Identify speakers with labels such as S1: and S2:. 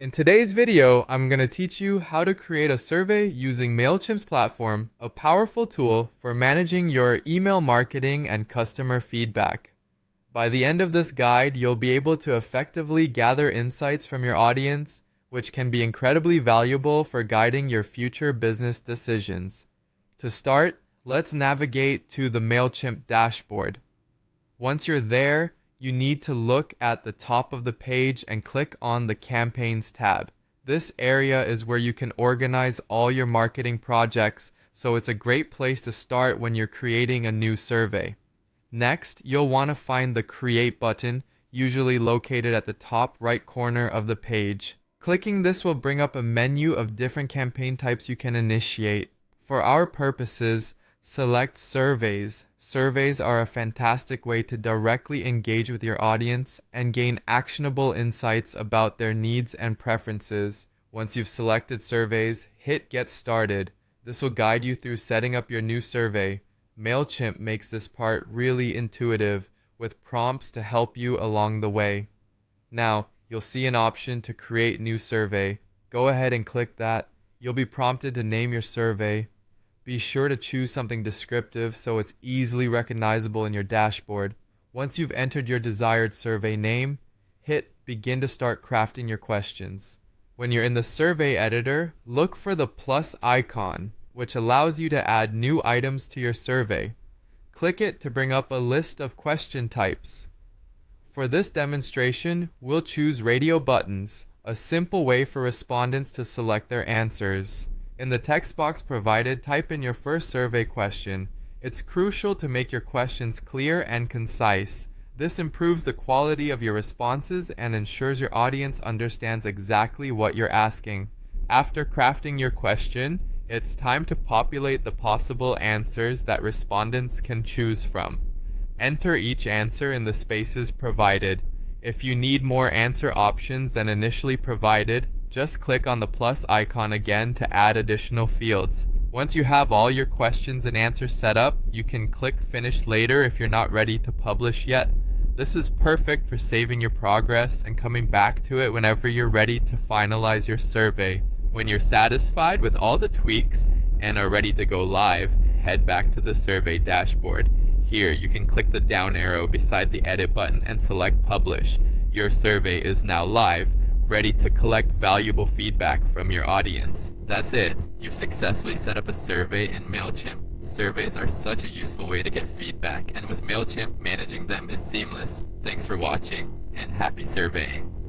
S1: In today's video, I'm going to teach you how to create a survey using Mailchimp's platform, a powerful tool for managing your email marketing and customer feedback. By the end of this guide, you'll be able to effectively gather insights from your audience, which can be incredibly valuable for guiding your future business decisions. To start, let's navigate to the Mailchimp dashboard. Once you're there, you need to look at the top of the page and click on the Campaigns tab. This area is where you can organize all your marketing projects, so it's a great place to start when you're creating a new survey. Next, you'll want to find the Create button, usually located at the top right corner of the page. Clicking this will bring up a menu of different campaign types you can initiate. For our purposes, select Surveys. Surveys are a fantastic way to directly engage with your audience and gain actionable insights about their needs and preferences. Once you've selected Surveys, hit Get Started. This will guide you through setting up your new survey. Mailchimp makes this part really intuitive, with prompts to help you along the way. Now, you'll see an option to create new survey. Go ahead and click that. You'll be prompted to name your survey. Be sure to choose something descriptive so it's easily recognizable in your dashboard. Once you've entered your desired survey name, hit Begin to start crafting your questions. When you're in the survey editor, look for the plus icon, which allows you to add new items to your survey. Click it to bring up a list of question types. For this demonstration, we'll choose radio buttons, a simple way for respondents to select their answers. In the text box provided, type in your first survey question. It's crucial to make your questions clear and concise. This improves the quality of your responses and ensures your audience understands exactly what you're asking. After crafting your question, it's time to populate the possible answers that respondents can choose from. Enter each answer in the spaces provided. If you need more answer options than initially provided, just click on the plus icon again to add additional fields. Once you have all your questions and answers set up, you can click Finish later if you're not ready to publish yet. This is perfect for saving your progress and coming back to it whenever you're ready to finalize your survey. When you're satisfied with all the tweaks and are ready to go live, head back to the survey dashboard. Here, you can click the down arrow beside the edit button and select Publish. Your survey is now live, ready to collect valuable feedback from your audience. That's it. You've successfully set up a survey in Mailchimp. Surveys are such a useful way to get feedback, and with Mailchimp, managing them is seamless. Thanks for watching, and happy surveying.